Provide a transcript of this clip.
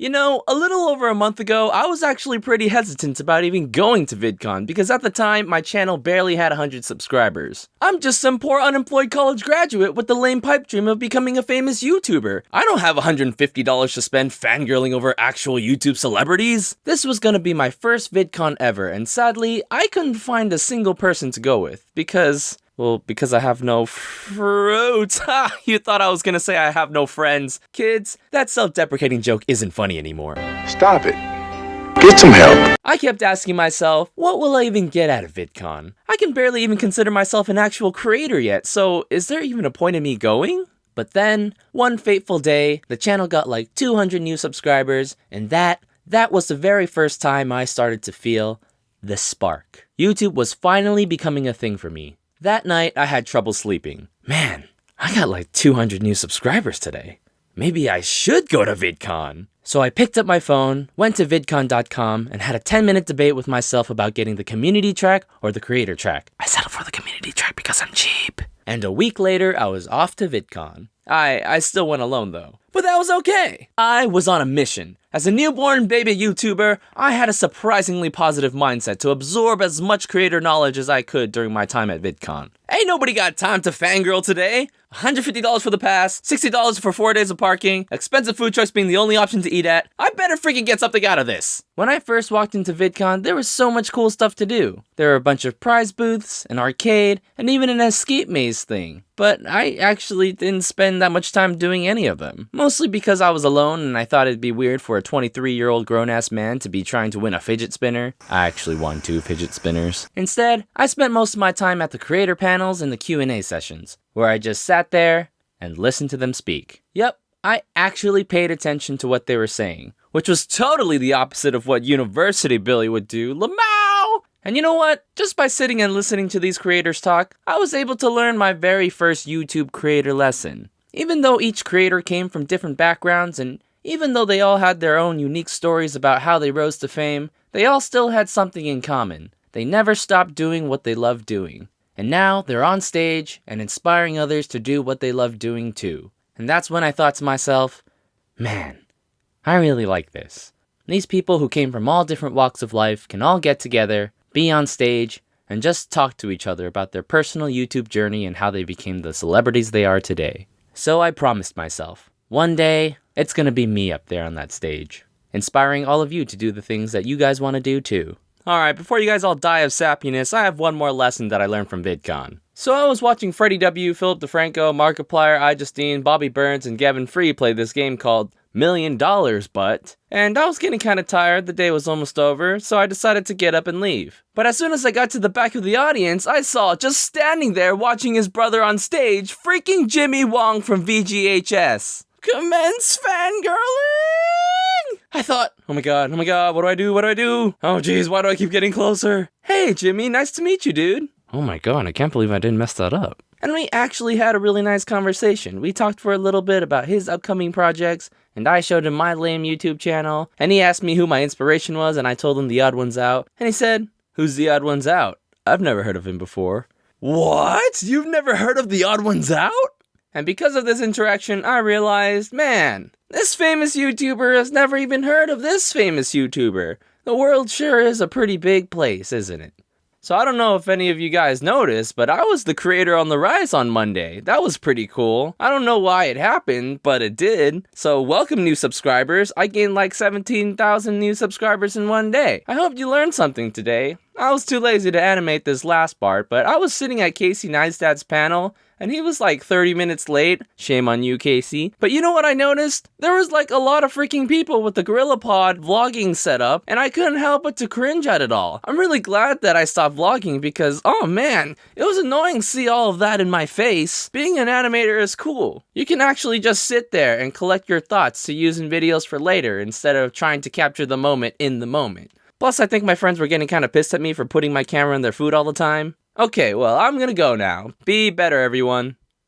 You know, a little over a month ago, I was actually pretty hesitant about even going to VidCon because at the time, my channel barely had 100 subscribers. I'm just some poor unemployed college graduate with the lame pipe dream of becoming a famous YouTuber. I don't have $150 to spend fangirling over actual YouTube celebrities. This was gonna be my first VidCon ever, and sadly, I couldn't find a single person to go with because I have no fruit. Ha! You thought I was gonna say I have no friends. Kids, that self-deprecating joke isn't funny anymore. Stop it. Get some help. I kept asking myself, what will I even get out of VidCon? I can barely even consider myself an actual creator yet, so is there even a point in me going? But then, one fateful day, the channel got like 200 new subscribers, and that was the very first time I started to feel the spark. YouTube was finally becoming a thing for me. That night, I had trouble sleeping. Man, I got like 200 new subscribers today. Maybe I should go to VidCon. So I picked up my phone, went to vidcon.com, and had a 10-minute debate with myself about getting the community track or the creator track. I settled for the community track because I'm cheap. And a week later, I was off to VidCon. I still went alone though. But that was okay. I was on a mission. As a newborn baby YouTuber, I had a surprisingly positive mindset to absorb as much creator knowledge as I could during my time at VidCon. Ain't nobody got time to fangirl today. $150 for the pass, $60 for 4 days of parking, expensive food trucks being the only option to eat at. I better freaking get something out of this. When I first walked into VidCon, there was so much cool stuff to do. There were a bunch of prize booths, an arcade, and even an escape maze thing. But I actually didn't spend that much time doing any of them. Mostly because I was alone and I thought it'd be weird for a 23-year-old grown-ass man to be trying to win a fidget spinner. I actually won 2 fidget spinners. Instead, I spent most of my time at the creator panels and the Q&A sessions, where I just sat there and listened to them speak. Yep, I actually paid attention to what they were saying, which was totally the opposite of what University Billy would do. Lamau! And you know what? Just by sitting and listening to these creators talk, I was able to learn my very first YouTube creator lesson. Even though each creator came from different backgrounds, and even though they all had their own unique stories about how they rose to fame, they all still had something in common. They never stopped doing what they loved doing. And now they're on stage and inspiring others to do what they love doing too. And that's when I thought to myself, man, I really like this. These people who came from all different walks of life can all get together, be on stage, and just talk to each other about their personal YouTube journey and how they became the celebrities they are today. So I promised myself, one day, it's gonna be me up there on that stage, inspiring all of you to do the things that you guys want to do too. Alright, before you guys all die of sappiness, I have one more lesson that I learned from VidCon. So I was watching Freddie W., Philip DeFranco, Markiplier, iJustine, Bobby Burns, and Gavin Free play this game called $1 Million But, and I was getting kinda tired, the day was almost over, so I decided to get up and leave. But as soon as I got to the back of the audience, I saw, just standing there watching his brother on stage, freaking Jimmy Wong from VGHS. Commence fangirling! I thought, oh my god, what do I do? Oh geez, why do I keep getting closer? Hey Jimmy, nice to meet you, dude. Oh my god, I can't believe I didn't mess that up. And we actually had a really nice conversation. We talked for a little bit about his upcoming projects, and I showed him my lame YouTube channel, and he asked me who my inspiration was, and I told him The Odd Ones Out, and he said, who's The Odd Ones Out? I've never heard of him before. What? You've never heard of The Odd Ones Out? And because of this interaction, I realized, man, this famous YouTuber has never even heard of this famous YouTuber. The world sure is a pretty big place, isn't it? So I don't know if any of you guys noticed, but I was the creator on the rise on Monday. That was pretty cool. I don't know why it happened, but it did. So welcome new subscribers. I gained like 17,000 new subscribers in one day. I hope you learned something today. I was too lazy to animate this last part, but I was sitting at Casey Neistat's panel, and he was like 30 minutes late. Shame on you, Casey. But you know what I noticed? There was like a lot of freaking people with the GorillaPod vlogging setup, and I couldn't help but to cringe at it all. I'm really glad that I stopped vlogging because, oh man, it was annoying to see all of that in my face. Being an animator is cool. You can actually just sit there and collect your thoughts to use in videos for later instead of trying to capture the moment in the moment. Plus, I think my friends were getting kind of pissed at me for putting my camera in their food all the time. Okay, well, I'm gonna go now. Be better, everyone.